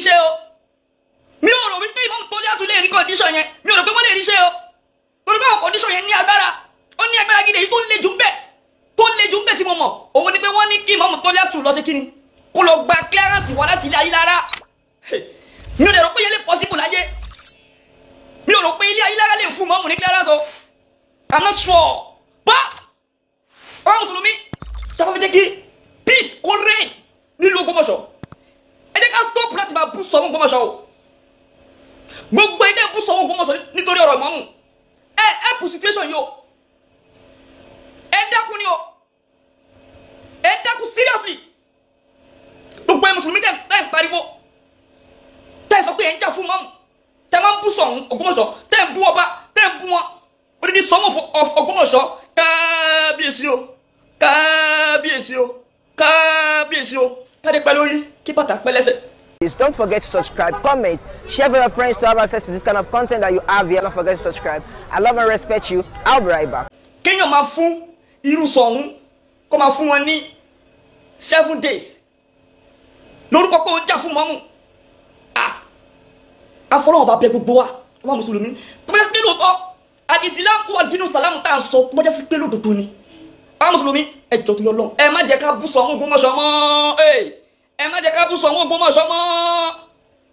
ṣe o mi ò rò wípé Imam tó yàtọ̀ lè rí condition yẹn mi ò rò pé wọ́n lè rí ṣe o torí pé condition yẹn ní agbára ó ní agbára gidi èyí tó le jù ń bẹ̀ tí mo mọ̀ òun ni pé wọ́n ní kí Imam tó yàtọ̀ lọ sí kíni kó lọ gba clearance wá láti ilé ayé lára mi ò dẹ̀ rò pé yẹn lè possible láyé mi ò rò pé ilé ayé lára lè fún mọ́mù ní clearance o I'm not sure but ọ̀rọ̀ mùsùlùmí tàbí fi jẹ́ kí peace kó reign nílùú Ògbómọ̀ṣọ́ ẹ jẹ́ ká stop láti máa bú sọmọ Ògbómọ̀ṣọ́ o gbogbo ẹdẹ bú sọmọ Ògbómọ̀ṣọ́ nítorí ọ̀rọ̀ ìmọ̀mù ẹ bù situation yìí o ẹ dákun ni o ẹ dákun seriously gbogbo ẹ mùsùlùmí tẹ́ ń pariwo tẹ́ sọ pé ẹ ń jà fún mọ́mù tẹ́ máa ń bú sọmọ Ògbómọ̀ṣọ́ tẹ́ ń bú ọba tẹ́ ń bú wọn odidi sọmọ Ògbómọ̀ṣọ́ kábíyèsí o kábíyèsí o kábíyèsí o káde pẹ́ lórí kí bàtà pẹ́ lẹ́sẹ̀. Please don't forget to subscribe, comment, share with your friends to have access to this kind of content that you have here. Don't forget to subscribe. I love and respect you. I'll be right back. Kéèyàn máa fún irú sọ̀hún kó máa fún wọn ní 7 days lórúkọ pé ó jà fún mọ́mù afọlọ́wọ́n bá bẹ gbogbo wa wọ́n mùsùlùmí tó bá jẹ́ pé lóòótọ́ àdìsílámù wà dínú sàlámù tá à ń sọ tó bá jẹ́ sí pé lóòótọ́ ni wọ́n mùsùlùmí ẹ jọ̀ọ́ tó yọ lọ́n ẹ má jẹ́ ká bú Ṣọ̀ún Ògbómọ̀ṣọ́ mọ́ ẹ má jẹ́ ká bú Ṣọ̀ún Ògbómọ̀ṣọ́ mọ́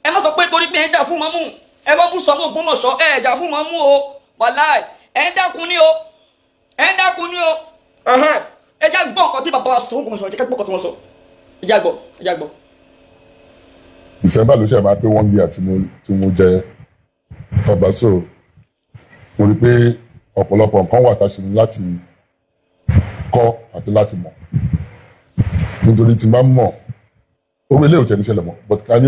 ẹ má sọ pé torí pé ẹ jà fún mọ́mù ẹ bá bú Ṣọ̀ún Ògbómọ̀ṣọ́ ẹ jà fún mọ́mù o wàláì ẹ dákun ni o ẹ dákun ni o ẹ já gbọ́ nǹkan tí bàbá wa Ṣọ̀ún Ògbómọ̀ṣọ́ ẹ jẹ́ ká gbọ́ nǹkan tí wọ́n sọ ẹ já gbọ́. December ló ṣe máa pé 1 year tí mo jẹ ọba so mo rí pé ọ̀pọ̀lọpọ̀ nǹkan wà tá a ṣe ní láti kọ́ àti láti mọ̀ nítorí tí máa ń mọ̀ orí ilé òtẹ́ ní ṣẹlẹ̀ mọ́ but ká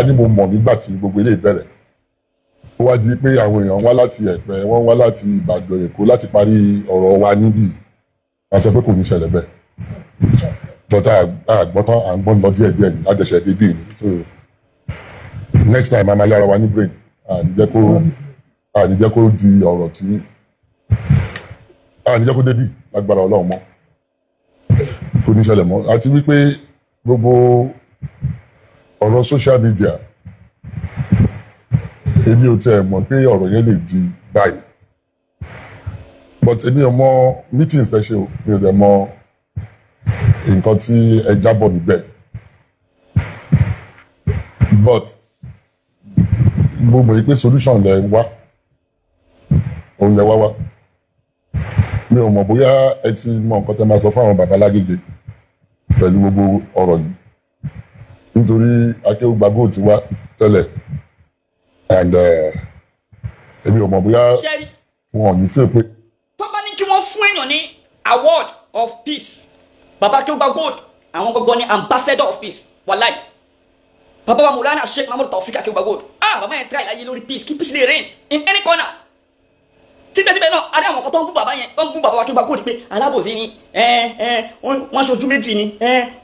ní mo mọ̀ nígbà tí gbogbo ilé ìbẹ̀rẹ̀ ó wá di pé àwọn èèyàn wá láti Ẹ̀pẹ́ wọ́n wá láti Ìbàdàn Èkó láti parí ọ̀rọ̀ wa níbí a sọ pé kò ní ṣẹlẹ̀ bẹ́ẹ̀ but àgbọ̀n tán à ń gbọ́n lọ díẹ̀díẹ̀ ní àjẹsẹ̀ débì ní so next time a máa yára wa ní brain àníjẹ́ kó di ọ̀rọ̀ tí àníjẹ́ kó débì lágbára Ọlọ́run mọ́ kò ní ṣẹlẹ̀ mọ́ àti wípé gbogbo ọ̀rọ̀ social media èmi ò tẹ̀ mọ̀ pé ọ̀rọ̀ yẹn lè di báyìí but èmi ò mọ meetings tẹ́ ṣe o mi ò dẹ̀ mọ nǹkan tí ẹ jábọ̀ níbẹ̀ but mo mọ̀ pé solution lẹ wá òun lẹ wá mi ò mọ̀ bóyá ẹ ti mọ nǹkan tẹ́ máa sọ fún àwọn bàbá lágége pẹ̀lú gbogbo ọ̀rọ̀ yìí nítorí Akéwùgbà Gold ti wá tẹ́lẹ̀ and èmi ò mọ̀ bóyá wọn ò ní fẹ́ pé. tó bá ní kí wọ́n fún èèyàn ní award of peace bàbá Akéwùgbà Gold àwọn gbogbo ní ambassador of peace wàláì bàbá wa Mùlánà Sheikh Mahmoud Taofik Akéwùgbà Gold bàbá yẹn try láyé lórí peace kí peace lè reign in any corner síbẹ̀síbẹ̀ náà adé àwọn kan tó ń bú bàbá yẹn tó ń bú bàbá wa Akéwùgbà Gold pé alábòsí ni wọ́n ṣojú méjì ni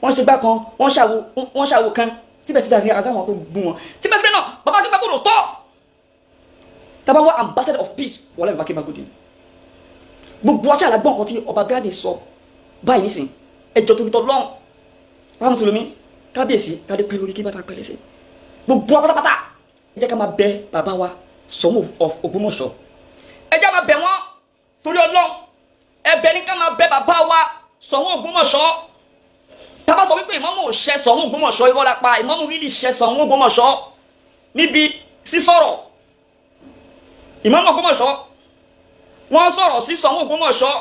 wọ́n ṣe gbá kan wọ́n ṣàwò kan síbẹ̀síbẹ̀ àti àwọn tó bú wọn síbẹ̀síbẹ̀ náà bàbá Akéwùgbà Gold stop tàbá wa ambassador of peace wọlé bàbá Akéwùgbà Gold gbogbo aṣáà la gbọ́ nǹkan tí Oba Ghandi sọ báyìí nísìn ẹjọ́ tó fi tọ́ lọ́rùn wá mùsùlùmí kábíyèsí káde pẹ́ lórí kí bàtà pẹ́ lẹ́sẹ̀ gbogbo pátápátá ẹ jẹ́ ká máa bẹ bàbá wa Ṣọ̀ún Ògbómọ̀ṣọ́ ẹ jẹ́ máa bẹ wọ́n torí Ọlọ́run ẹ̀bẹ̀ ní ká máa bẹ bàbá wa Ṣọ̀ún Ògbómọ̀ṣọ́ tábà sọ wípé ìmámù ò ṣẹ Ṣọ̀ún Ògbómọ̀ṣọ́ irọ́ la pa ìmámù rí lè ṣẹ Ṣọ̀ún Ògbómọ̀ṣọ́ níbi sísọ̀rọ̀ ìmámù Ògbómọ̀ṣọ́ wọ́n sọ̀rọ̀ sí Ṣọ̀ún Ògbómọ̀ṣọ́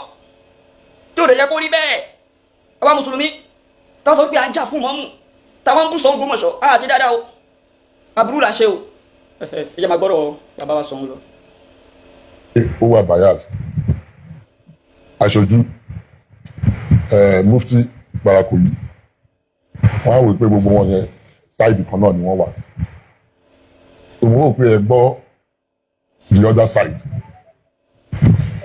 tí ò lè yẹ kó rí bẹ́ẹ̀ bàbá mùsùlùmí táwọn sọ pé à ń jà fún mọ́mù táwọn ń bú Ṣọ̀ún Ògbómọ̀ṣọ́ á ṣe dáadáa o aburú là ń ṣe o ẹ jẹ́ máa gbọ́dọ̀ bàbá wa Ṣọ̀ún lọ. ó wà bias aṣojú mufti Barakoyi wọ́n á wò pé gbogbo wọn yẹn sáìdì kan náà ni wọ́n wà òun ò pé ẹ gbọ́ the other side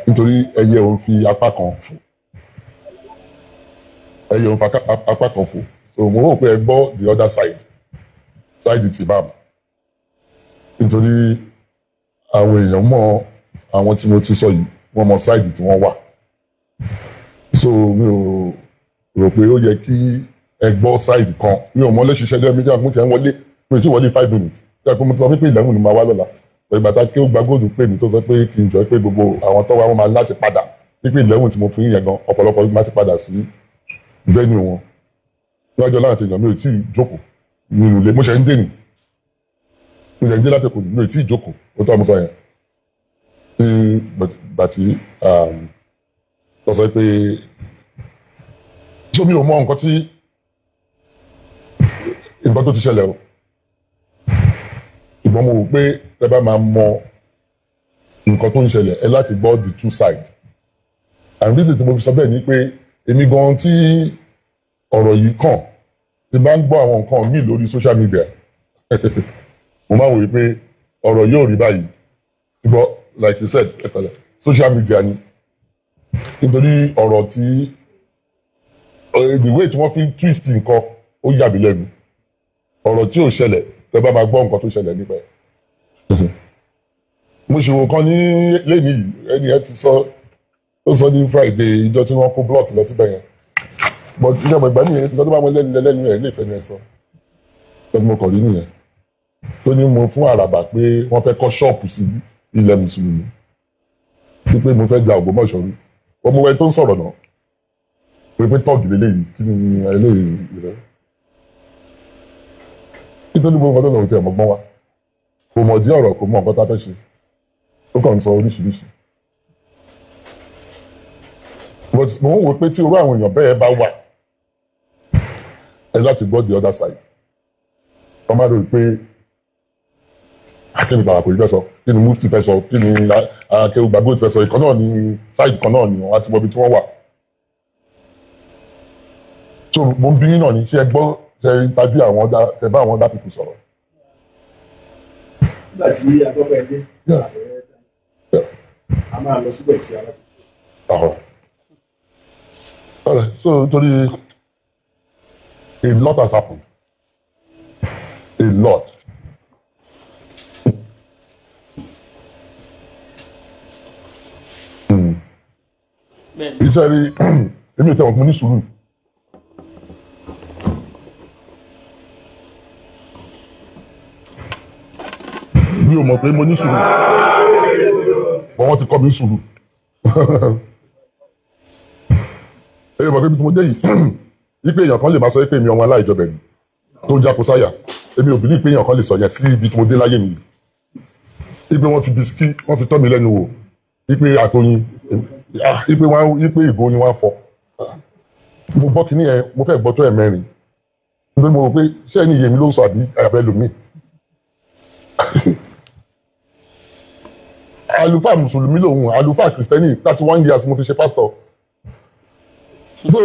nítorí ẹyẹ òun fi apá kan fò ẹyẹ òun fi apá kan fò so mo rò pé ẹ gbọ́ the other side ti bá mi nítorí àwọn èèyàn mọ̀ àwọn tí mo ti sọ yìí wọ́n mọ̀ side tí wọ́n wà so mi ò rò pé ó yẹ kí ẹ gbọ́ side kan mi ò mọ̀ lè ṣiṣẹ́ jẹ́ méjì àgùntàn wọlé mi ti wọlé 5 minutes tí a kò mo ti sọ pé 11 ni màá wá lọ́la ìgbà tá kí ó gba góòdù pé mi tó sọ pé kí n jọ pé gbogbo àwọn tó wá wọn máa láti padà pípé 11 tí mo fún yín yẹn gan ọ̀pọ̀lọpọ̀ máa ti padà sí venue wọn níwájú ọlọ́run àti èèyàn mi ò tí ì jókòó nínú ilé mo ṣe ń dé nì mo ṣe ń dé láti kò ní mi ò tí ì jókòó ó tó àmúṣọ yẹn tí bàtí tó sọ pé tí omi ò mọ nǹkan tó ti ṣẹlẹ̀ o ṣùgbọ́n mo rò pé ẹ bá máa mọ nǹkan tó ń ṣẹlẹ̀ ẹ láti gbọ́ the two sides and reason tí mo fi sọ bẹ́ẹ̀ ni pé èmi gan tí ọ̀rọ̀ yìí kàn tí bá ń gbọ́ àwọn nǹkan míì lórí social media mo máa ń wòye pé ọ̀rọ̀ yóò rí báyìí ṣùgbọ́n like you said ẹ̀pẹ̀lẹ̀ social media ni nítorí ọ̀rọ̀ tí the way tí wọ́n fi twist nǹkan ó yà mí lẹ́nu ọ̀rọ̀ tí ò ṣẹlẹ̀ tẹ́ bá máa gbọ́ nǹkan tó ṣẹlẹ̀ nípa ẹ̀ mo ṣòwò kan ní lẹ́ni yìí ẹni ẹ ti sọ ó sọ ní Friday ìjọ tí wọ́n kó block lọ síbẹ̀ yẹn but ìjọba ìgbà nìyẹn ìjọba tó bá wọn lẹ́nu ẹ̀ lè fẹ́ ní ẹ sọ tọ́jú mo kọ̀ rí nìyẹn tó ní mo fún àràbà pé wọ́n fẹ́ kọ́ ṣọ́ọ̀pù sí ilẹ̀ mùsùlùmí wípé mo fẹ́ ja Ògbómọ̀ṣọ́ rí ọmọ ẹ tó ń sọ̀rọ̀ náà pé tọ́ọ̀gì lélẹ́yìí kí ni eléyìí rẹ̀ nítorí gbogbo nǹkan tó lọ́wọ́ tí ẹ̀ mọ́gbọ́n wa kò mọ̀ dí ọ̀rọ̀ kò mọ̀ nǹkan tá a fẹ́ ṣe ó kàn ń sọ oríṣiríṣi but mo ń wò pé tí irú àwọn èèyàn bẹ́ẹ̀ bá wà ẹ láti gbọ́ the other side wọ́n máa rò pé akéwì bàbá kò rí fẹ́ sọ kí ni mufti fẹ́ sọ kí ni akéwì gbàgbó fẹ́ sọ ìkan náà ni side kan náà ni wọ́n á ti mọ ibi tí wọ́n wà so mo ń bí yín náà ní ṣe gbọ́ ṣe interview àwọn ọ̀dà ṣe bá àwọn ọ̀dà people sọ̀rọ̀. nígbà tí akọ́kọ́ ẹ dé a máa lọ síbẹ̀ tí a bá ti. So nítorí a lot has happened a lot. iṣẹ́ rí èmi ò tẹ̀wọ̀n mo ní sùúrù. mi ò mọ̀ pé mo ní sùúrù bọ́n wọ́n ti kọ́ mi sùúrù. èyí mọ̀ pé bí mo dé yìí wípé èèyàn kan lè máa sọ pé mi ọmọ aláìjọbẹ̀ ni tó ń jápo sáyà èmi ò bìlí pé èèyàn kan lè sọ yẹn sí ibi tí mo dé láyé mi wípé wọ́n fi bisikí wọ́n fi tọ́ mi lẹ́nu wò wípé àtọyìn wípé ìbò ni wọ́n fọ mo gbọ́ kínní yẹn mo fẹ́ gbọ́ tó ẹ̀ mẹ́rin nítorí mo rò pé ṣé ẹni iye mi ló ń sọ àbí àbẹ́ lómi. àlùfáà mùsùlùmí lòun àlùfáà kìrìsìtẹ́nì 31 years mo fi ṣe pásítọ̀ so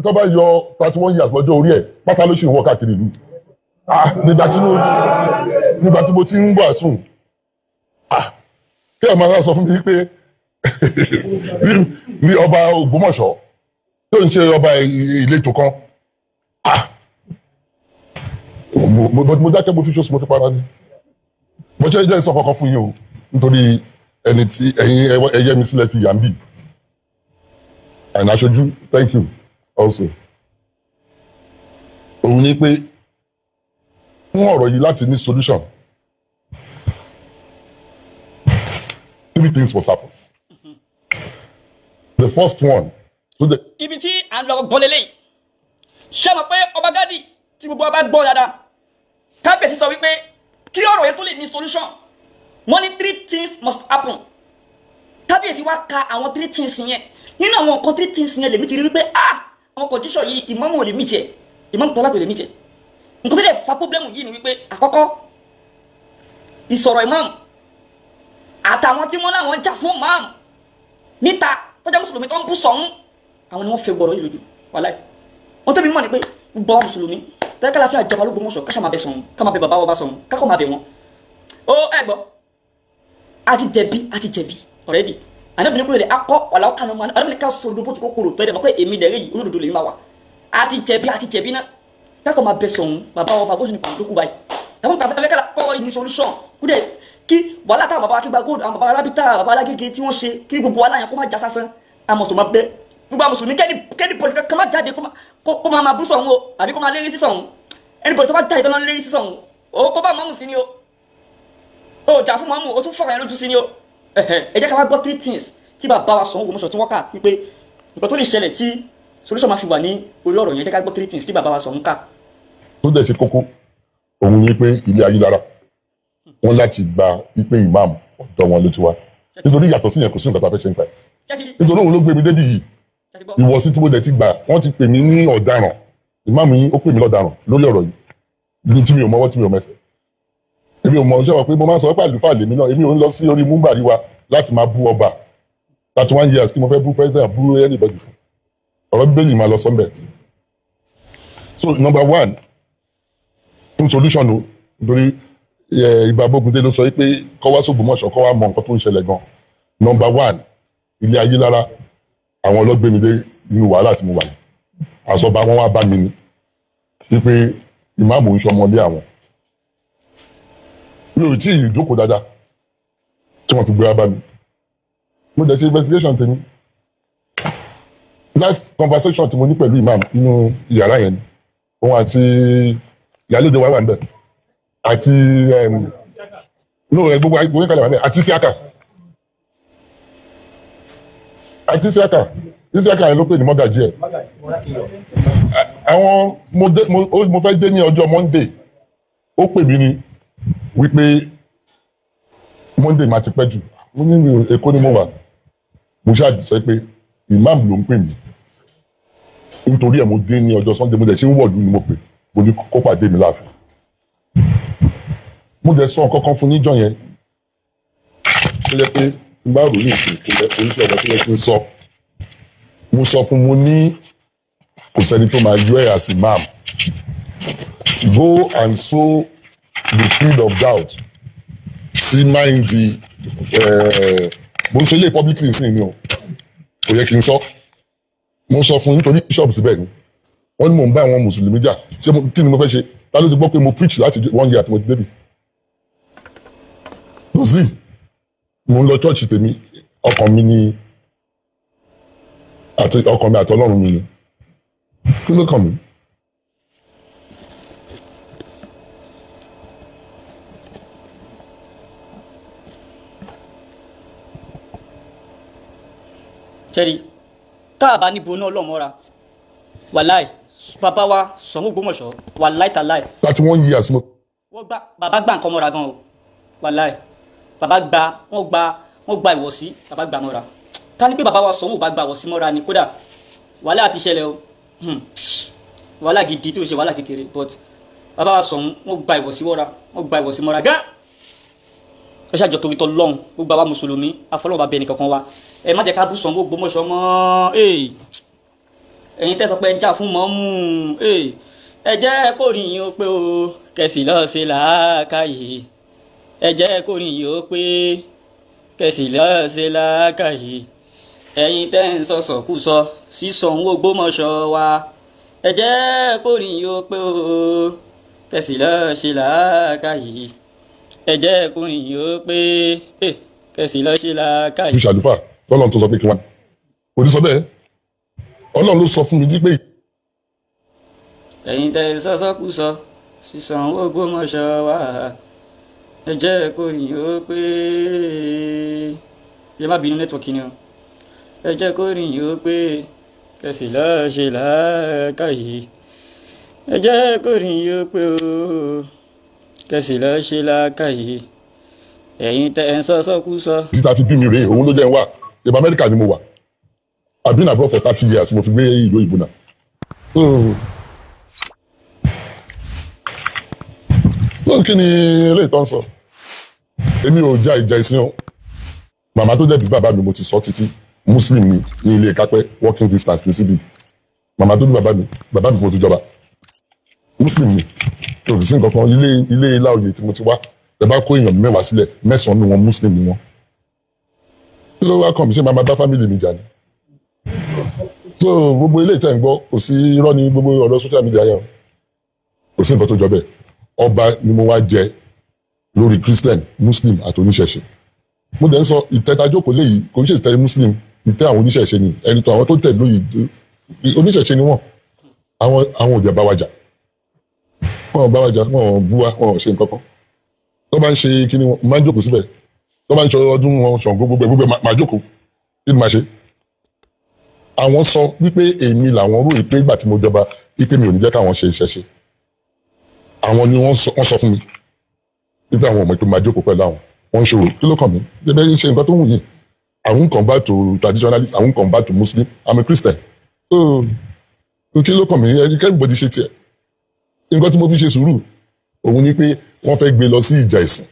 tó bá yọ 31 years lọ́jọ́ orí ẹ̀ pátá ló ṣì ń wọ́ káàkiri ìlú nígbà tí mo ti ń wàásù kí ẹ̀ máa sọ fún mi pé bí ọba Ògbómọ̀ṣọ́ tó ń ṣe ọba ìletò kan mo dákẹ́ mo fi ṣóṣù mo fi para ní mo ṣe jẹ́ ìsọ kankan fún yín o nítorí ẹni tí ẹ̀yin ẹyẹ mi sílẹ̀ fi yà ń bì and aṣojú thank you also òun ni pé fún ọ̀rọ̀ yìí láti ní solution 3 things must happen. The first one. Ibi tí à ń lọ gbọ́ lélẹ́yìn ṣé mọ̀ pé Oba Ghandi tí gbogbo ọba gbọ́ dáadáa kábíyèsí sọ wípé kí ọ̀rọ̀ yẹn tó lè ní solution wọ́n ní 3 things must happen kábíyèsí wá ka àwọn 3 things yẹn nínú àwọn nǹkan 3 things yẹn lèmi ti rí wípé àwọn condition yìí ìmáàmù ò lè mí tiẹ̀ ìmáàmù Tọ́lá tó lè mí tiẹ̀ nǹkan tó lè fa problem yìí ni wípé àkọ́kọ́ ìsọ̀rọ̀ ìmáàmù àtàwọn tí wọ́n láwọn jà fún ìmáàmù níta tọ́jà mùsùlùmí tó ń bú sọ̀hún àwọn ni wọ́n fẹ́ gbọ́dọ̀ yìí lójú wàláì wọ́n tẹ́bi mọ̀ ní pé gbọ́ mùsùlùmí tẹ́lẹ̀ kálá fi àjọba l'Ógbómọ̀ṣọ́ káṣà máa bẹ sọ̀hún ká máa bẹ bàbá ọba sọ̀hún kákọ́ máa bẹ wọn. ó ẹ gbọ́ àti jẹ̀bi already ànábìnrin kúrò lè akọ́ wàlá ọ̀kan ọmọ ànábìnrin ká sọ olódó tó kúrò tó ẹ̀ dẹ̀ mọ̀ pé èmi dẹ̀ rí olódodo lè máa wà àti jẹ̀bi náà kákọ́ máa bẹ sọ̀hún bàbá ọba bó ṣe ní kò báyìí tàbí tẹ́lẹ̀ kálá kọ́ ní solution kúdẹ̀ kí wàhálà táwọn bàbá akígba gold àwọn bàbá arábítà bàbá alágége tí wọ́n ṣe kí gbogbo wàhálà yẹn kó má já sásán àmọ̀tò máa bẹ́ gbogbo àmùsùlùmí kẹ́ni pọ̀lì kan má jáde kó máa bú sọ̀hún o àbí kó máa lérí sí sọ̀hún ẹni pọ̀lì tó bá jáde tó máa lérí sí sọ̀hún o kó bá mọ́mù sí ni o jà fún mọ́mù o tún fọ̀rọ̀ yẹn lójú sí ni o ẹ jẹ́ ká wá gbọ́ 3 things tí bàbá wa Ṣọ̀ún Ògbómọ̀ṣọ́ tí wọ́n kà wípé nǹkan tó lè ṣẹlẹ̀ tí solution máa fi wà ní orí ọ̀rọ̀ yẹn jẹ́ ká gbọ́ 3 things tí bàbá wa Ṣọ̀ún kà. tó dẹ̀ ṣe kókó òun ni pé ilé ayé lára wọn láti gba pípé ìmáàmù ọ̀dọ̀ wọn ló ti wá nítorí yàtọ̀ sí yẹn kò sí nǹkan tó a fẹ́ ṣe ń pa ẹ̀ nítorí òun ló gbé mi débi yìí ìwọ̀sí tí mo dẹ̀ ti gbà wọ́n ti pè mí ní ọ̀daràn ìmáàmù yín ó pè mí lọ́daràn lórí ọ̀rọ̀ yìí tí mi ò mọwọ́ tí mi ò mẹsẹ̀ èmi ò mọ̀ ṣé wọ́n pé mo máa ń sọ pé àlùfáà lèmi náà èmi ò ń lọ sí orí múmbàrí wa láti máa bú ọba 31 years kí mo fẹ́ bú president bú anybody fún ọ̀rọ̀ bíbélì máa lọ sọ́mbẹ̀. So number 1 fún solution o nítorí Ìbà Bógúndé ló sọ pé kọ́ wá s'Ògbómọ̀ṣọ́ kọ́ wá mọ nǹkan tó ń ṣẹlẹ̀ gan. Number 1 ilé ayé lára àwọn ọlọ́gbẹ́mídé nínú wàhálà tí mo wà ní àsọba wọn wá bá mi ní wípé ìmáàmù ń ṣọmọlé àwọn mi ò tí ì jókòó dáadáa tí wọ́n fi gbé wá bá mi mo dẹ̀ ṣe investigation tèmi last conversation tí mo ní pẹ̀lú imam nínú yàrá yẹn òun àti ìyálóde wa wà ń bẹ̀ àti gbogbo àgbóyè kalẹ̀ wà ń bẹ̀ àti Isiaka yẹn ló pè ní mọ́gàjí ẹ̀ àwọn mo fẹ́ dé ní ọjọ́ Monday ó pè mí ní wípé Monday máa ti pẹ́ jù mo ní Èkó ni mo wà mo ṣáà sọ pé imam ló ń pè mí nítorí ẹ̀ mo dé ní ọjọ́ Sunday mo dẹ̀ ṣe ń wọ̀lú ni mo pè mo ní kó pàdé mi láàfin mo dẹ̀ sọ nǹkan kan fún níjọ́ yẹn tó yẹ pé n bá rò ní ìsìn kò lẹ oníṣẹ́ ọ̀gá tó yẹ kí n sọ mo sọ fún mo ní kò sẹ́ni tó máa yọ ẹ̀ as imam go and sow the seed of doubt sí máìndì mo ń sọ ilé publicly nsìn ni o kò yẹ kí n sọ mo sọ fún nítorí bishop síbẹ̀ ni wọ́n ní mò ń bá àwọn mùsùlùmí jà ṣé kí ni mo fẹ́ ṣe ta ló ti gbọ́ pé mo preach láti 1 year àti mo ti débi kò sí mo ń lọ church tèmi ọkàn mi àti Ọlọ́run mi ni kí ló kàn mí. Tẹ́rí káàbá níbo náà lọ́mọ́ra wàláì bàbá wa Ṣọ̀ún Ògbómọ̀ṣọ́ wàláì tàláì. 31 years mo. bàbá gbà nǹkan mọ́ra gan o wàláì wọ́n gba ìwọ̀sí bàbá gbà mọ́ra ká ní pé bàbá wa Ṣọ̀ún ò bá gba ìwọ̀sí mọ́ra ni kódà wàhálà ti ṣẹlẹ̀ o wàhálà gidi tó ṣe wàhálà kékeré but bàbá wa Ṣọ̀ún wọ́n gba ìwọ̀sí mọ́ra gan. ẹ ṣàjọ torí tọ́ lọ́hùn gbogbo àwa mùsùlùmí afọlọ́wọ́ bá bẹ ẹnì kankan wa ẹ má jẹ́ ká bú Ṣọ̀ún Ògbómọ̀ṣọ́ mọ́ ẹ̀yin tẹ́ sọ pé ẹ jà fún mọ́mú ẹ jẹ́ kó rìn yín ó pé o kẹsì lọ́ọ́ ṣe làákàyè ẹ jẹ́ kó rìn yín ó pé kẹsì lọ́ọ́ ṣe làákàyè ẹ̀yin tẹ́ ń sọ̀sọ̀kúsọ sí Ṣọ̀ún Ògbómọ̀ṣọ́ wa ẹ jẹ́ kó rìn yín ó pé o kẹsì lọ́ọ́ ṣe làákàyè ẹ jẹ́ kó rìn yín ó pé kẹsì lọ́ọ́ ṣe làákàyè. ìṣàlùfà lọ́lọ́run tó sọ pé kí wọ́n kò ní sọ bẹ́ẹ̀ Ọlọ́run ló sọ fún mi dípé. ẹ̀yin tẹ́ sọ́sọ́kúsọ sí Ṣọ̀ún Ògbómọ̀ṣọ́ wa ẹ jẹ́ kó rìn ó pé yẹ má bínú nẹ́tọ̀kì ni o ẹ jẹ́ kó rìn ó pé kẹsì lọ́ọ́ ṣe làákàyè ẹ jẹ́ kó rìn ó pé o kẹsì lọ́ọ́ ṣe làákàyè ẹ̀yin tẹ́ sọ́sọ́kúsọ. títa fi bí mi rèé òun ló jẹ́ ń wà ìbá Amẹ́ríkà ni mo wà I've been abroad for 30 years mo fi gbé ìlú òyìnbó náà. so kí ni eléyìí tó ń sọ èmi ò já ìjà ìsìn o màmá tó jẹ̀bi bàbá mi mo ti sọ títí muslim ni ní ilé kápẹ́ walking distance ní síbi màmá tó bí bàbá mi mo ti jọba muslim ni kò sí nǹkan kan ilé Láòyè tí mo ti wá ẹ bá kó èèyàn 10 sílẹ̀ 9 ni wọn muslim ni wọn kí ló wá kàn mí ṣe máa bá family mi jà ni. so gbogbo ilé ìtẹ̀ ń gbọ́ kò sí irọ́ ní gbogbo ọ̀rọ̀ social media yẹn kò sí nǹkan tó jọ bẹ́ẹ̀ ọba ni mo wá jẹ lórí Christian Muslim àti oníṣẹ̀ṣe mo dẹ̀ ń sọ ìtẹ́tajókòó léyìí kò ń ṣe ìtẹ́ Muslim ìtẹ́ àwọn oníṣẹ̀ṣe ni ẹni tó àwọn tó tẹ̀ lóyè oníṣẹ̀ṣe ni wọ́n àwọn òjẹ̀ bá wa jà wọn bá wájà wọn bú wa wọn ṣe nǹkan kan tó bá ń ṣe kíní wọn máa ń jókòó síbẹ̀ tó bá ń ṣe ọdún wọn Ṣàngó gbogbo máa jókòó kí ni máa ṣe. àwọn sọ wípé èmi làwọn rò pé ìgbà tí mo jọba wípé mi ò ní jẹ́ káwọn ṣe ìṣẹ̀ṣe àwọn ni wọ́n sọ fún mi wípé àwọn ọmọ ètò máa jókòó pẹ̀lú àwọn wọ́n ń ṣòro kí ló kàn mí jẹ́bẹ́ ṣe nǹkan tó wù yín. I won't convert to traditionalist. I won't convert to Muslim. I'm a Christian. So, kí ló kàn mí? Everybody ṣe tiẹ̀. Nǹkan tí mo fi ṣe sùúrù, òun ni pé wọ́n fẹ́ gbé lọ sí ìjà ẹ̀sìn.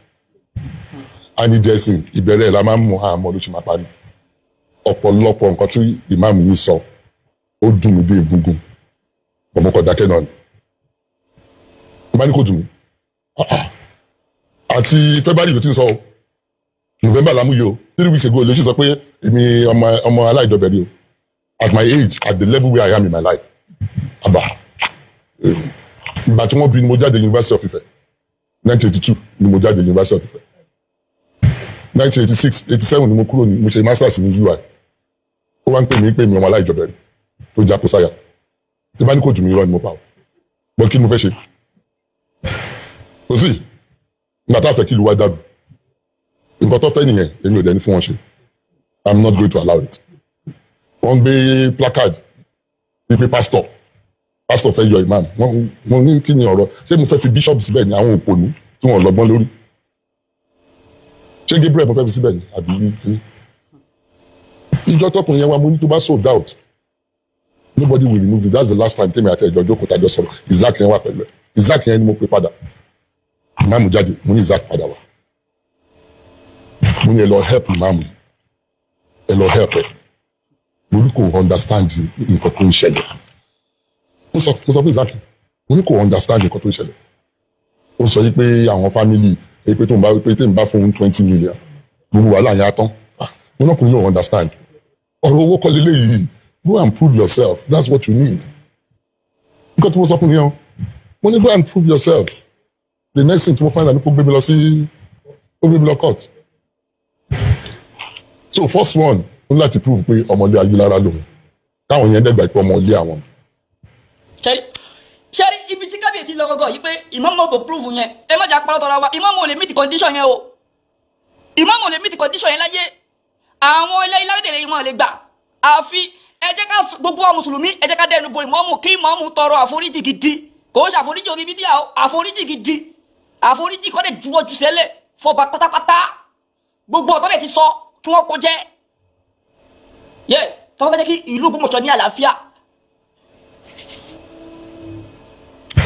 And ìjà ẹ̀sìn ìbẹ̀rẹ̀ la máa ń mú àmọ́ ló ṣe máa parí. Ọ̀pọ̀lọpọ̀ nǹkan tí ìmáàmù yìí sọ, ó dùn mí dé egungun. Ọmọkọ̀ dákẹ́ náà ni. Ìbá ní kò dùn mí. Àti February ló ti ń sọ o. November la mú yìí o 3 weeks ago lè ṣe sọ pé èmi ọmọ aláìjọbẹ̀rí o at my age at the level where I am in my life àbá ìgbà tí wọ́n bí ni mo jáde University of Ife 1982 ni mo jáde University of Ife 1986 87 ni mo kúrò ní mo ṣe masters ní UI ó wá ń pè mí ọmọ aláìjọbẹ̀rí tó já kó sáyà tí bá ní kò jù mí irọ́ ni mo pa o bọ́ kí ni mo fẹ́ ṣe kò sí ìgbà tá a fẹ́ kí ìlú wa dàrú nǹkan tó fẹ́ nìyẹn èmi ò dẹ̀ ní fún wọn ṣe I'm not going to allow it. wọ́n gbé placard wípé pastor fẹ́ yọ imam wọ́n ní kí ni ọ̀rọ̀ ṣé mo fẹ́ fi bishop síbẹ̀ ni àwọn òpònú tí wọ́n lọ́gbọ́n lórí ṣé Gabriel mo fẹ́ fi síbẹ̀ ni àbí kí ìjọ tọkùnrin yẹn wá mo ní tó bá sold out nobody will remove it. That's the last time tèmi àti ẹ̀jọ̀ jókòó tàjọ sọ̀rọ̀ Isaac yẹn wà pẹ̀lú ẹ̀ Isaac yẹn ni mo pè padà imam jáde mo ní Isaac padà wá mo ní ẹ lọ help imam ẹ lọ help ẹ mo ní kò understand nǹkan tó ń ṣẹlẹ̀ mo sọ fún Isaac mo ní kò understand nǹkan tó ń ṣẹlẹ̀ ó sọ yìí pé àwọn family pé tó ń bá fún 20 million gbogbo wàhálà yẹn á tán mo náà kò ní understand ọ̀rọ̀ owó kọ́ lélẹ̀ yìí go and prove yourself that's what you need nǹkan tí mo sọ fún yẹn mo ní go and prove yourself the next thing tí mo find out ni kó gbé mi lọ court. So first one ó láti prove pé ọmọlé ayélujára lòun táwọn yẹn dẹ́gbà pé ọmọlé àwọn. ṣẹ́rí ibi tí kábíyèsí lọ gọ́gọ́ yìí pé ìmáàmù tó prove yẹn ẹ má jà parọ́ tọ́ra wa ìmáàmù ò lè meet condition yẹn o ìmáàmù ò lè meet condition yẹn láyé àwọn ilé ìlànà ìmọ̀ lè gbà àfi ẹ jẹ́ ká gbogbo àwọn mùsùlùmí ẹ jẹ́ ká dẹnu bo ìmáàmù kí ìmáàmù tọrọ àforíjì gidi kò ṣe àforíjì orí fídíò àforíjì gidi àforíjì kọ́ dẹ̀ juwọ́ ju sẹ́lẹ̀ fọba pátápátá gbogbo ọ̀tọ́ dẹ̀ ti sọ kí wọ́n kó jẹ́ yes tọ́wọ́ fẹ́ kí ìlú Ògbómọ̀ṣọ́ ní àlàáfíà.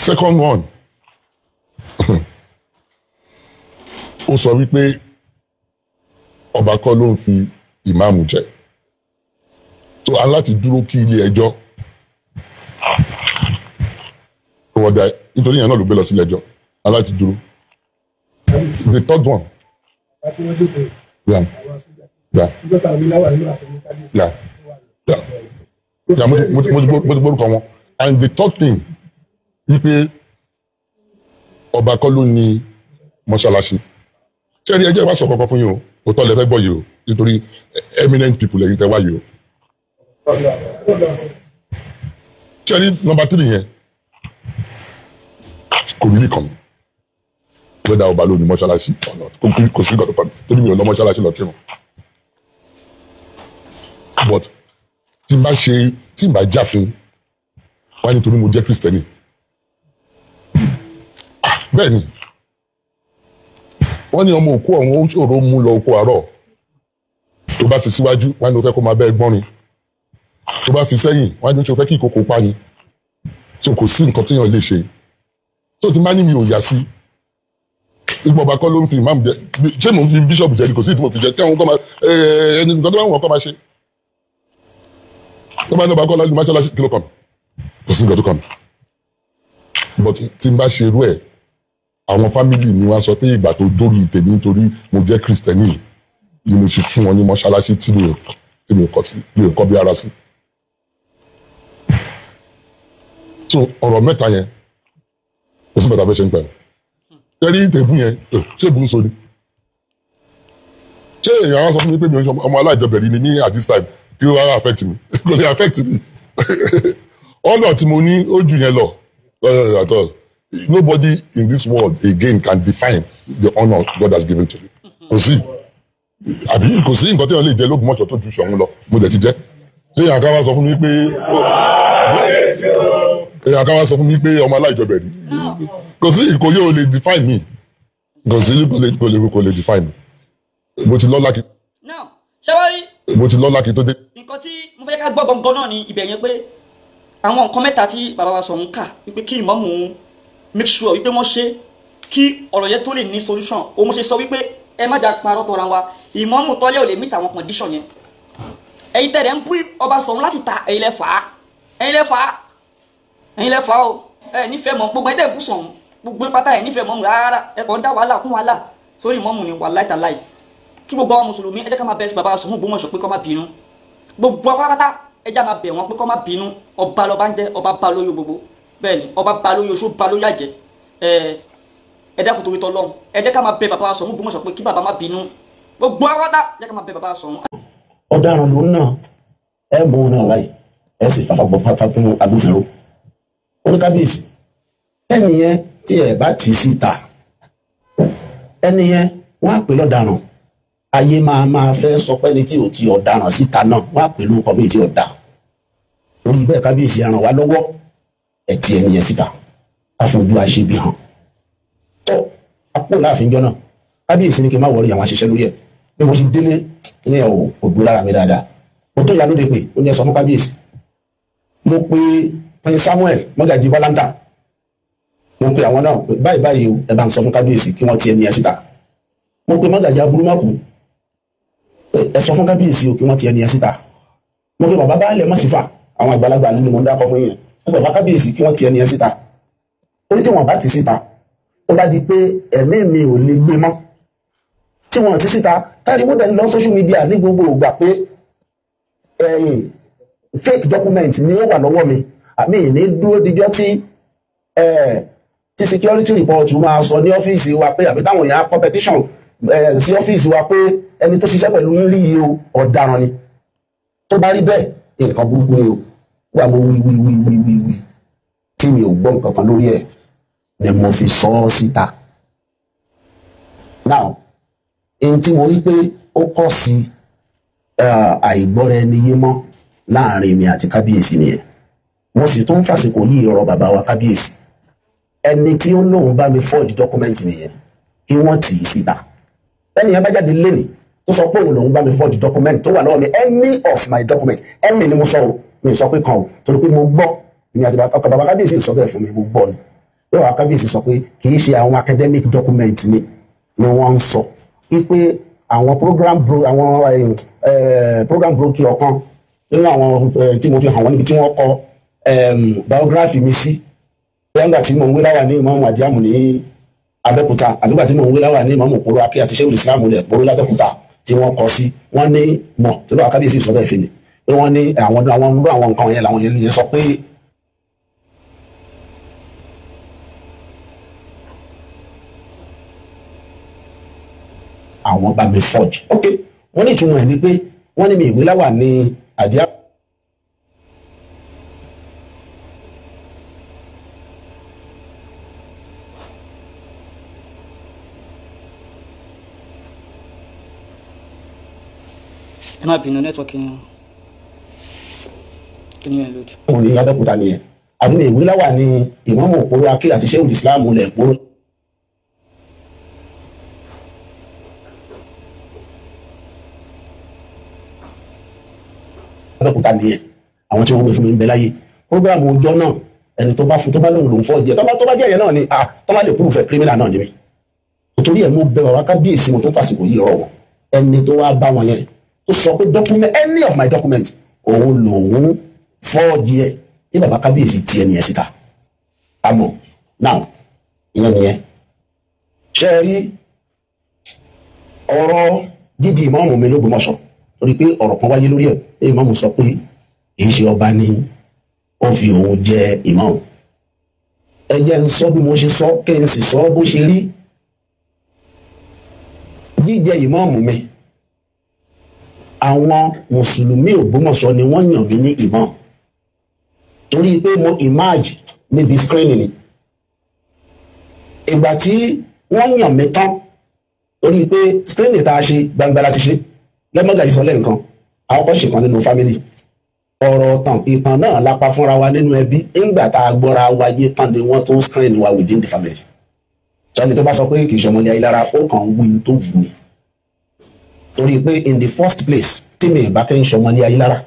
Second one ó sọ wípé ọba kọ́ ló ń fi ìmáàmù jẹ so a láti dúró kí ilé ẹjọ́ ọ̀dà nítorí yẹn náà ló gbé lọ sí ilé ẹjọ́ a láti dúró. The third one. Mo ti gbórúkọ wọn and the third thing wípé ọba kọ́ ló ní mọ́ṣáláṣí ṣé ẹni ẹjẹ́ ìwà sọ kankan fún yín o òótọ́ lẹ fẹ́ gbọ́ yìí o nítorí eminent people lẹ́yìn tẹ́ wá yìí o ṣé ẹni number 3 yẹn kò rí nìkan whether ọba ló ní mọ́ṣáláṣí ọ̀nà kò sí ìgbà tó pa mi torí mi ò lọ mọ́ṣáláṣí lọ kírun but tí n bá já fún wá nítorí mo jẹ́ kristẹni bẹ́ẹ̀ ni wọ́n ní ọmọ òkú ọ̀hún ó ṣòro mú lọ oko àárọ̀ tó bá fi síwájú wá ní o fẹ́ kó máa bẹ́ẹ̀ gbọ́nrin tó bá fi sẹ́yìn wá ní o fẹ́ kí ìkókó pa ni so kò sí nǹkan téèyàn lè ṣe so tí n bá ní mi ò yà sí ìgbà ọba kọ́ ló ń fi ìmáàmù jẹ ṣé mò ń fi bíṣọ̀bù jẹ ni kò sí tí mo fi jẹ kí àwọn kọ́ máa ẹni nǹkan tó bá wọn kọ́ máa ṣe tó bá ní ọba kọ́ lọ́dún mọ́ṣáláṣí kí ló kàn kò sí nǹkan tó kàn but tí n bá ṣe irú ẹ̀ àwọn fámìlì mi wá sọ pé ìgbà tó dórí tèmi nítorí mo jẹ́ kristẹni ni mo ṣe fún wọn ní mọ́ṣáláṣí tí mi ò kọ́ bí ara sí. so ọ̀rọ̀ mẹ́ta yẹn kò sí bàtà fẹ́ ṣe ń pẹ́ tẹ́rí tèbú yẹn ṣé èbú ń so ni ṣé èèyàn á sọ fún mi pé mi ò ń ọmọ aláìjọbẹ̀rí ni ní at this time kí ó wá affect mi kò lè affect mi ọ̀nà tí mo ní ó jù yẹn lọ àtọ̀ nobody in this world again can define the honor God has given to you. Kò sí àbí kò sí nǹkan tí wọ́n lè jẹ l'Ógbómọ̀ṣọ́ tó ju Ṣọ̀ún lọ mo dẹ̀ ti jẹ́. Ṣé èèyàn kan wá sọ fún mi pé ọmọ aláìjọbẹ̀ ni? Kò sí Ìkòyí ò lè define me. Kò sí kò lè define me. Mo ti lọ́lá kí. Now, ṣẹ́wárí. Mo ti lọ́lá kí tó dé. Nǹkan tí mo fẹ́ ká gbọ́ gangan náà ni ibẹ̀ yẹn pé àwọn nǹkan mẹ́ta tí bàbá wa sọ ń kà wípé kí ìmáàmù make sure wípé wọ́n ṣe kí ọ̀rọ̀ yẹn tó lè ní solution. Ó mo ṣe sọ wípé ẹ má jà parọ́ tọra wa ìmáàmù tọ́lẹ̀ ò lè meet àwọn condition yẹn. Ẹ̀yin tẹ̀lé ń bú ọba Ṣọ̀ún láti ta ẹ̀yin lẹ fà á o ẹ nífẹ̀ẹ́ mọ́ gbogbo ẹ̀dẹ̀ bú Ṣọ̀ún gbogbo pátá ẹ̀ nífẹ̀ẹ́ mọ́ rárá ẹ kàn ń dá wàhálà kún wàhálà sórí ìmáàmù ni wàláì tàláì. Kí gbogbo àwọn mùsùlùmí ẹ jẹ́ ká máa bẹ̀ sí bàbá Ṣọ̀ún Ògbómọ̀ṣọ́ pé kó má bínú gbogbo apárápátá ẹ jẹ́ máa bẹ̀ wọ́n pé kó má bínú ọba lọ́ba ń jẹ́ ọba bá lóyún gbogbo bẹ́ẹ̀ ni ọba bá lóyún oṣù bá lóyún àjẹ́ ẹ dákun torí tọ́lọ́run ẹ jẹ́ ká máa bẹ̀ bàbá Ṣọ̀ún Ògbómọ̀ṣọ́ pé kí bàbá má bínú gbogbo apárápátá ẹ jẹ́ ká máa bẹ̀ bàbá Ṣọ̀ún. ọ̀daràn ló ń nà ẹ mú un náà láì ẹ sì fàfà fún agbófinró oníkábíyèsí ẹni yẹn tí ẹ bá tì í síta ẹni yẹn wọn á pè lọ́daràn ayé máa fẹ́ sọ pé ní tí ò ti ọ̀daràn síta náà wọn á pè lórúkọ bíi tí ọ̀dà orí bẹ́ẹ̀ kábíyèsí ràn wá lọ́wọ́ ẹ ti ẹni yẹn síta àfojú àṣebí hàn tó àpò láàfin jọ náà kábíyèsí ní kí n má wọrí àwọn àṣìṣe lórí ẹ bí mo ṣe délé ní ẹ ò gbé lára mi dáadáa mo tó yà lóde pé ó ní ẹ sọ fún kábíyèsí mo pe prince Samuel mọ́gàjì bọ́láńtà mo pe àwọn náà pé báyìí o ẹ bá ń sọ fún kábíyèsí kí wọ́n ti ẹni ẹ síta mo pe mọ́gàjì aburúmọ́kù ẹ sọ fún kábíyèsí o kí wọ́n ti ẹni ẹ síta mo pe bàbá baálẹ̀ mọ́sífà àwọn àgbàlagbà nínú mo ń dákọ fún yẹn bàbá kábíyèsí kí wọ́n ti ẹni ẹ síta ó ní tí wọ́n bá ti síta ó bá di pé ẹ̀mí mi ò lè gbé mọ́ tí wọ́n ti síta táriwo dẹ̀ ń lọ social media ní gbogbo ìgbà pé fake document ni ó wà lọ́wọ́ mi àmì ìní dúró dijọ́ tí security report máa sọ ní ọ́fíìsì wa pé àbí táwọn èèyàn competition sí ọ́fíìsì wa pé ẹni tó ṣiṣẹ́ pẹ̀lú yín rí yìí o ọ̀daràn ni tó bá rí bẹ́ẹ̀ nǹkan burúkú ni o wà mo wí tí mi ò gbọ́ nǹkan kan lórí ẹ̀ ni mo fi sọ ọ́ síta. now èyí tí mo rí pé ó kọ́ sí àìgbọ́ra ẹni yé mọ́ láàrin mi àti kábíyèsí nìyẹn mo sì tún fàsìkò yí ọ̀rọ̀ bàbá wa kábíyèsí ẹni tí ó lóun bá mi forge document nìyẹn kí wọ́n tì í síta ẹni yẹn bá jáde lẹ́nìí tó sọ pé òun lòun bá mi forge document tó wà lọ́wọ́ mi any of my document ẹni ni mo sọ o mi sọ pé kan o torí pé mo gbọ́ ìní àti ọkọ̀ bàbá kábíyèsí sọ bẹ́ẹ̀ fún mi mo gbọ́ ni yóò wá kábíyèsí sọ pé kì í ṣe àwọn academic document ni wọ́n ń sọ wípé àwọn program broker ọ̀kan nínú àwọn tí mo fi hàn wọ́n níbi tí wọ́n kọ biography mi sí nígbà tí mo ń wé láwà ní Imam Adiamu ní Abẹ́òkúta àbígbà tí mo ń wé láwà ní Imam Kuro akí àti Sheikh Islam lẹ̀ Kuro l'Abẹ́òkúta tí wọ́n kọ sí wọ́n ní mọ̀ tí lọ́wọ́ kábíyèsí sọ bẹ́ẹ̀ fi ni pé wọ́n ní àwọn nǹkan yẹn làwọn yẹn sọ pé àwọn bá mi forge ok wọ́n ní ìtumọ̀ ẹ̀ ni pé wọ́n ní mi ìwé láwà ní Adiamu. ẹ má bínú nẹ́tíwọ́kì yẹn kí ni ẹ lòdì. mo ní Abẹ́òkúta nìyẹn àbí mi ìwé láwà ní Imam Kuro akí àti Sheikh Islam lẹ̀ Kuro. Abẹ́òkúta nìyẹn àwọn tí wọ́n gbé fún mi ń bẹ láyé programu ọjọ́ náà ẹni tó bá lóun lòun fọ́ jẹ tó bá jẹ́ yẹn náà ni tó bá lè proof ẹ̀ criminal náà ni mi nítorí ẹ̀ mo bẹ bàbá kábíyèsí mo tó fàsìkò yìí ọ̀rọ̀ ẹni tó wá bá wọn yẹn tó sọ pé document any of my document òun lòun fọ́ jẹ ní bàbá kábíyèsí tiẹ̀ nìyẹn síta àmọ́ now ìyẹn nìyẹn ṣe rí ọ̀rọ̀ dídì ìmáàmù mi l'Ógbómọ̀ṣọ́ torí pé ọ̀rọ̀ kan wáyé lórí ẹ̀ pé ìmáàmù sọ pé èyí ṣe ọba ní ó fi òun jẹ ìmáàmù ẹ jẹ́ ń sọ bí mo ṣe sọ kí n sì sọ bó ṣe rí jíjẹ ìmáàmù mi àwọn mùsùlùmí Ògbómọ̀ṣọ́ ni wọ́n yàn mí ní ìmáàmù torí pé mo emerge níbi screening ni ìgbà tí wọ́n yàn mí tán torí pé screening tá a ṣe gbangba láti ṣe lẹ́mọ́gà yìí sọ lẹ́ǹkan àwọn kan ṣèkan nínú family ọ̀rọ̀ ìtàn náà lápá fúnra wa nínú ẹbí ńgbà tá a gbọ́ra wáyé tán ni wọ́n tó screen wa within the family sọ́ni tó bá sọ pé kì í ṣọmọlé ayélujára ó kàn ń wí tó wù ní torí pé in the first place tí mi ìbá kẹ́ ń ṣọmọlé ayélujára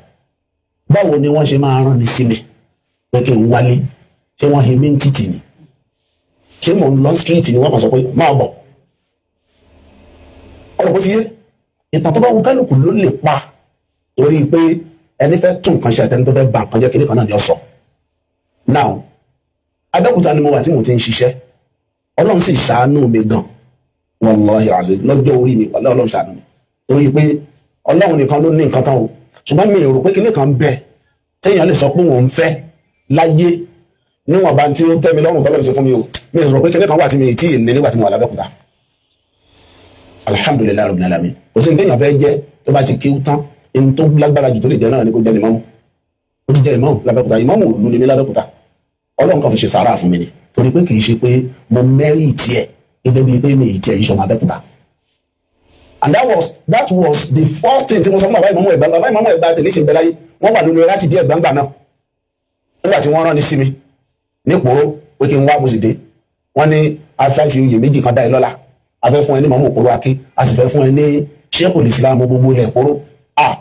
báwo ni wọ́n ṣe máa rán mi sí mi pé kí n wálé ṣé wọ́n he mí ń títì ni ṣé mò ń lọ street ni wọ́n kàn sọ pé máa bọ̀ ọ̀rọ̀ bó ti yé ìtàn tó bá wù kálukú ló lè pa torí pé ẹni fẹ́ tún nǹkan ṣe àtẹni tó fẹ́ ba nǹkan jẹ́ kíní kan náà ni ó sọ. now Abẹ́òkúta ni mo wà tí mo ti ń ṣiṣẹ́ Ọlọ́run sì ṣàánú mi gan wallahi azim lọ́jọ́ orí mi Ọlọ́run ṣàánú mi torí pé Ọlọ́run nìkan ló ní nǹkan tán o ṣùgbọ́n mi ò rò pé kíní kan bẹ téèyàn lè sọ pé òun fẹ́ láyé níwọ̀n bá tí ó tẹ́ mi lọ́rùn tọ́lọ́run ṣe fún mi o mi ò rò pé kíní kan wà tí mi tí ì ní nígbà tí mo wà l'Abẹ́òkúta alhamdulilayi rabbil alamin kò sí ní téèyàn fẹ́ jẹ́ tó bá ti kíw tán in tó lágbára jù tó lè jẹ náà ni kò jẹ ìmáàmù ó ti jẹ ìmáàmù l'Abẹ́òkúta ìmáàmù òlu ni ní l'Abẹ́òkúta Ọlọ́run kan fi ṣe sàárà fún mi ni torí pé kì í ṣe pé mo mẹ́rí ìtì ẹ̀ gẹ́gẹ́ bíi pé mi ìtì ẹ̀ yìí ṣọmọ Abẹ́òkúta and that was the first thing tí mo sọ fún bàbá ìmáàmù Ẹ̀gbá tẹ̀lé ṣe ń bẹ láyé wọ́n wà lórí láti bí Ẹ̀gbá náà nígbà tí wọ́n rán ní sí mi ní Kúrò pé kí n wá mo sì dé wọ́n ní afẹ́ fi oyè méjì kan dá ẹ lọ́lá afẹ́ fún ẹ ní mọ̀mọ́ Kúrò Aké a sì fẹ́ fún ẹ ní Sheikhul Islam gbogbo ilẹ̀ Kúrò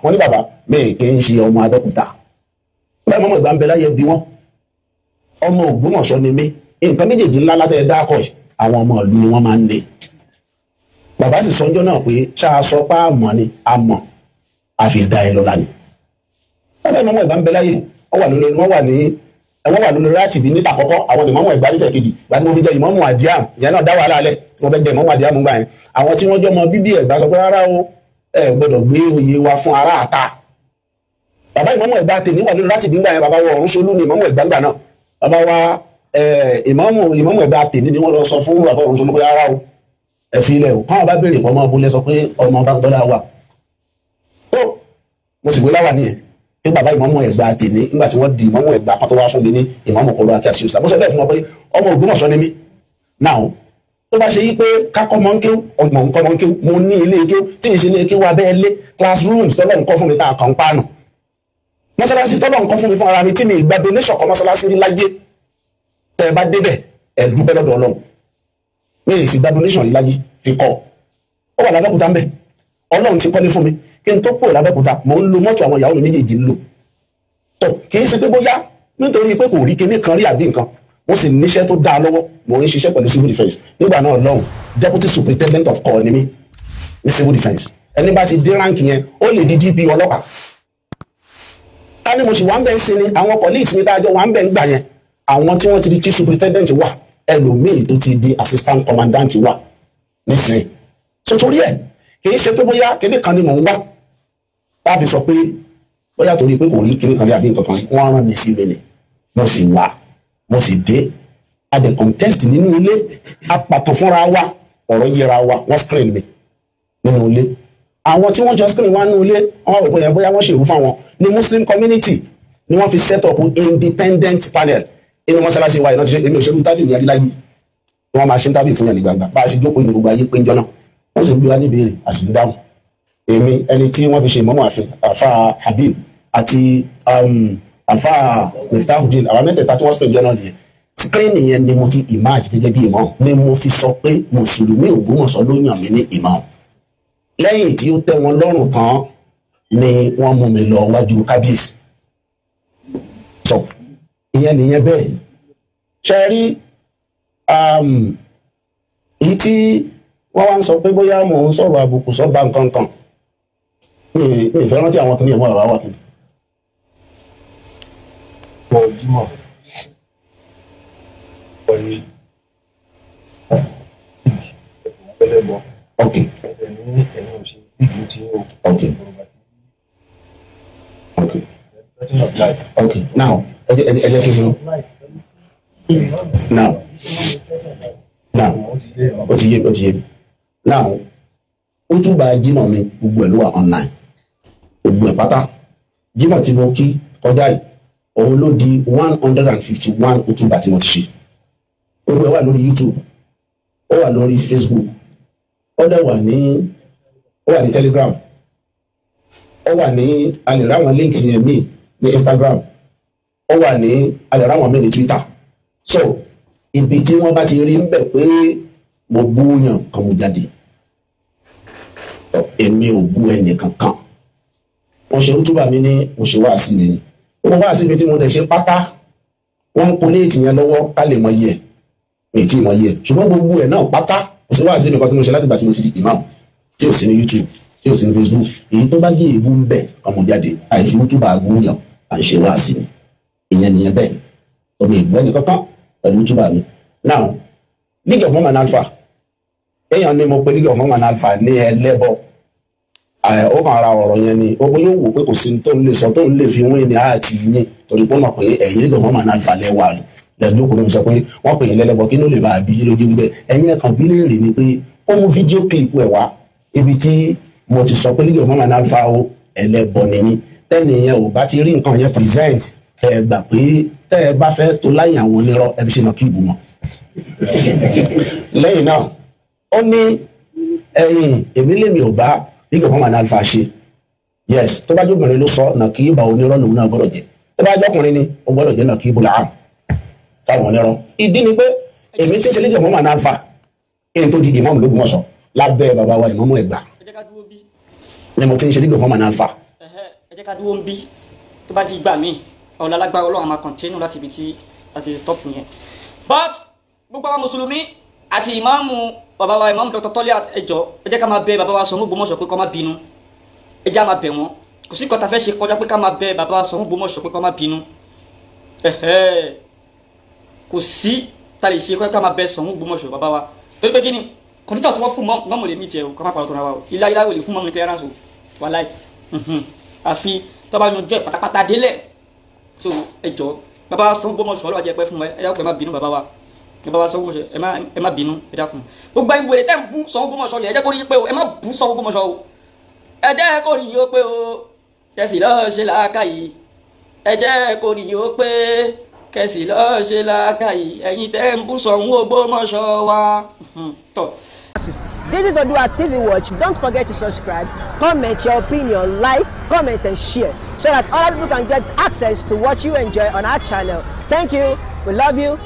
wọ́n ní bàbá mi kì í ṣe ọmọ Abẹ́òkúta báyìí mọ́mọ́ Ẹ̀gbá ń bẹ láyé bí wọ́n ọmọ Ògbómọ̀ṣọ́ ni mí nǹkan méjèèjì ńlá látẹ̀ dákọ̀ àwọn ọmọ ìlú ni wọ́n máa ń ní bàbá sì sọ́njọ́ náà pé ṣáà sọ pé àmọ́ ni àmọ́ àfi dá ẹ lọ́la ni báyìí mọ́mọ́ Ẹ̀gbá ń bẹ láyé wọ́n wà lórí láti bí níta àkọ́kọ́ àwọn ni mọ́mọ́ Ẹ̀gbá níta kejì gbà tí mo fi jẹ ìmọ̀mù àdíàm ìyẹn náà dá wàhálà alẹ́ tí mo fẹ́ jẹ ìmọ̀mù àdíàm gbà yẹn àwọn tí wọ́n jọ mọ bíbí Ẹ̀gbá sọ pé rárá o ẹ gbọ́dọ̀ gbé oyè wa fún ará àta bàbá ìmọ̀mù Ẹ̀gbá tèmi wà lórí láti bí gbà yẹn bàbá wa ọ̀run ṣolú ni ìmọ̀mù Ẹ̀gbá gbà náà bàbá wa ìmọ̀mù Ẹ̀gbá tèmi ni wọ́n lọ sọ fún bàbá ọ̀run ṣolú pé rárá o ẹ fi ilẹ̀ o káwọn bá béèrè pọ̀ mọ́ abúlé sọ pé ọmọ bá gbọ́dá wà tó mo sì gbé láwà nìyẹn pé bàbá ìmọ̀mù Ẹ̀gbá tèmi nígbà tí wọ́n di ìmọ̀mù Ẹ̀gbá pátó wá fún mi ní ìmọ̀mù Kúrò Aké àti ṣùṣà mo sọ bẹ́ẹ̀ fún wọn pé ọmọ Ògbómọ̀ṣọ́ ni mí now tó bá ṣe yí pé kákọ́ mọ́ ń kéw ọmọ nǹkan mọ́ ń kéw mo ní ilé kéw tí ìṣe ilé kéw abẹ́ ilé classrooms tọ́lọ́ nǹkan fún mi tá a kàn pàànù mọ́sálásí tọ́lọ́ nǹkan fún mi fún ara mi tí mi ìgbà donation kan mọ́sálásí rí láyé tẹ́ ẹ bá débẹ̀ ẹ dúpẹ́ lọ́dọ̀ Ọlọ́run mi ì sì gba donation rí láyé fi kọ́ ó wà l'Abẹ́òkúta ń bẹ̀ Ọlọ́run ti kọ́lé fún mi kí n tó pò l'Abẹ́òkúta mò ń lo mọ́tò àwọn ìyàwó mi méjèèjì ń lò tó kì í ṣe pé bóyá nítorí pé kò rí kinní kan rí àbí nǹkan wọ́n sì níṣẹ́ tó dáa lọ́wọ́ mò ń ṣiṣẹ́ pẹ̀lú civil defence nígbà náà lọ́hùn deputy superintendent of corps ni mí ní civil defence ẹni bá ti dé ránkì yẹn ó lè di DP ọlọ́pàá ká ní mo sì wà ń bẹ̀ ń sin ni àwọn colleagues mi dájọ́ wà ń bẹ̀ ń gbà yẹn àwọn tí wọ́n ti di chief superintendent wà ẹlòmíì tó ti di assistant commandant wà nísìnyí sotori ẹ kì í ṣe pé bóyá kíní kan ni mò ń wá tá a fi sọ pé bóyá torí pé kò rí kíní kan ní àbí nǹkan kan wọ́n rán mi sí mi ni mo sì wà mo sì dé a dẹ̀ contest nínú ilé apàtó fúnra wa ọ̀rọ̀ yẹra wa wọ́n screen mi nínú ilé àwọn tí wọ́n jọ screen wa nínú ilé wọ́n rò bóyá wọ́n ṣèrú fáwọn ní Muslim community ni wọ́n fi set up independent panel inú mọ́sálásí wa ìrántí èmi òṣèlú tábì ní adíláyé wọ́n máa ṣe ń tábì fún yàn ní gbangba bá a ṣe jókòó ní gbogbo ayé péjọ náà wọ́n sì ń bí wa ní ìbéèrè àti ń dáhùn èmi ẹni tí wọ́n fi ṣe ìmọ̀mọ́ àfin àfa Habib àti àfa Miftahudeen àwọn mẹ́tẹ̀ẹ̀ta tí wọ́n spẹ̀ jọ náà nìyẹn screen yẹn ni mo fi emerge gẹ́gẹ́ bí imam ni mo fi sọ pé mùsùlùmí Ògbómọ̀ṣọ́ ló yàn mí ní imam lẹ́yìn tí ó tẹ́ wọn lọ́rùn tán ni wọ́n mú mi lọ wájú kábíyèsí sọ ìyẹn nìyẹn bẹ́ẹ̀ ṣe rí èyí tí wọ́n wá ń sọ pé bóyá mò ń sọ̀rọ̀ àbùkù sọ́ba nǹkan kan mi ìfẹ́ rántí àwọn kìnìún ẹ̀mọ́ àwa wà kìnìún. Ojúmọ́ pẹ̀lú ẹlẹ́bọ̀. Ok. Ẹ̀mí ẹ̀yìn òṣèlú ìlú tí ó. Ok. Ok. Ok. Now, ẹ jẹ́ kí n sọ. Now, ó ti yé mi. Now, ó tún bá jímọ̀ mi gbogbo ẹ̀ ló wà online. Gbogbo ẹ̀ pátá. Jímọ̀ tí mo kí kọjá yìí, òun ló di 151 òtúbà tí mo ti ṣe. Gbogbo ẹ̀ wà lórí YouTube. ó wà lórí Facebook, ó dẹ̀ wà ní Telegram, ó wà ní a lè ráwọn links yẹn míì ní Instagram, ó wà ní a lè ráwọn míì ní Twitter. So ibi tí wọ́n bá ti rí ń bẹ̀ pé mo búyàn kan mo jáde, èmi ò bú ẹnì kankan. Wọ́n ṣe útúbà mi ní mo ṣe wá sí mi ni, mo wá sí mi tí mo dẹ̀ ṣe pátá wọ́n ń polé ètì yẹn lọ́wọ́ ká lè mọ iye mi tí mọ iye, ṣùgbọ́n gbogbo ẹ̀ náà pátá kò sí wá sí mi kan tí mo ṣe láti gbà tí mo ti di imam, tí ò sí ní YouTube, tí ò sí ní Facebook. Èyí tó bá gé èébú ń bẹ̀ ọmọ jáde, àìfi útúbà gbúyàn à ń ṣe wá sí mi, ìyẹn nìyẹn bẹ́ẹ̀ ọmọ ìgbọ́ ẹnì kankan pẹ̀lú útúbà mi. Now League of Mormon Alpha, èèyàn ni mo pe League of Mormon Alpha ní ẹlẹ́bọ, ó kàn ra ọ̀rọ̀ yẹn ni ó yóò wò pé kò sí tó ń lè sọ tó ń lè fi wín ní àti yín torí pé wọ́n mọ̀ pé ẹ̀yin League of Mormon Alpha lẹ́wà lẹ́dún kò ní sọ pé wọ́n pè yín lẹ́lẹ́bọ kí ló lè bá a bí yín lójú wípé ẹ̀yin ẹ̀kan bí léèrè ni pé ó mú fídíò clip ẹ̀ wá ibi tí mo ti sọ pé League of Mormon Alpha ó ẹlẹ́bọ nìyí, tẹ́nìyẹn ò bá ti rí nǹkan yẹn present ẹ gbà pé tẹ́ ẹ bá fẹ́ tó láyé àwọn onírọ́ ẹ fi ṣe náà kí ìbò wọn. Lẹ́yìn náà ó ní ẹ̀yin èmi lèmi ò bá League of Mormon Alpha ṣe, yes tó bá jókòrin ló sọ náà kí ìbà onírọ́ lòun náà gbọ́dọ̀ jẹ, tó bá jọkùnrin ni ó gbọ́dọ̀ jẹ náà kí ìbò làárọ̀ fáwọn onírọ́. Ìdí ni pé èmi tí ń ṣe League of Mormon Alpha èyí tó di Imam Ogbomoso lábẹ́ bàbá wa Imam Ẹ̀gbá ni mo ti ń ṣe League of Mormon Alpha. Ẹ jẹ́ ká dúró ń bí tó bá di ìgbà míì ọ̀la alágbára Ọlọ́run máa continue láti ibi tí láti stop yẹn. But gbogbo àwọn mùsùlùmí àti ìmáàmù bàbá wa ìmáàmù Dr. Toliat ẹjọ́ ẹ jẹ́ ká máa bẹ bàbá wa Sọ̀ún Ògbómọ̀ṣọ́ pé kó má bínú, ẹ jẹ́ á máa bẹ̀ wọ́n, kò sí nǹkan tá fẹ́ ṣe kọjá pé ká máa bẹ bàbá wa Sọ̀ún Ògbómọ̀ṣọ́ pé kó má bínú. Kò sí tá lè ṣe kọjá ká máa bẹ Sọ̀ún Ògbómọ̀ṣọ́ bàbá wa torí pé kí ni kọ̀ǹtítà tí wọ́n fún mọ́mù lè mí tiẹ̀ o ká má pàrọ̀ tó ra wa o ilá ò lè fún mọ́mù ní clearance o wàláì àfi tó bá yanjú ẹ̀ pátápátá délẹ̀. So ẹjọ́ bàbá wa Sọ̀ún Ògbómọ̀ṣọ́ ọlọ́wà jẹ́ pẹ́ fún ẹ dákun ẹ má bínú bàbá wa Sọ̀ún Ògbómọ̀ṣọ́ ẹ má bínú ẹ dákun. Gbogbo ẹ̀yin wèrè tẹ́ ń bú Sọ̀ún Ògbómọ̀ṣọ́ yẹn ẹ jẹ́ kó rí pé o ẹ má bú Sọ̀ún Ògbómọ̀ṣọ́ o, ẹ jẹ́ kó rí o pé o kẹsì lọ́ọ́ ṣe làákàyè, ẹ jẹ́ kó rí o pé kẹsì lọ́ọ́ ṣe làákàyè ẹ̀yin tẹ́ ń bú Sọ̀ún Ògbómọ̀ṣọ́ wa. This is ODUA TV Watch. Don't forget to subscribe, comment your opinion, like, comment and share so that other people can get access to what you enjoy on our channel. Thank you. We love you.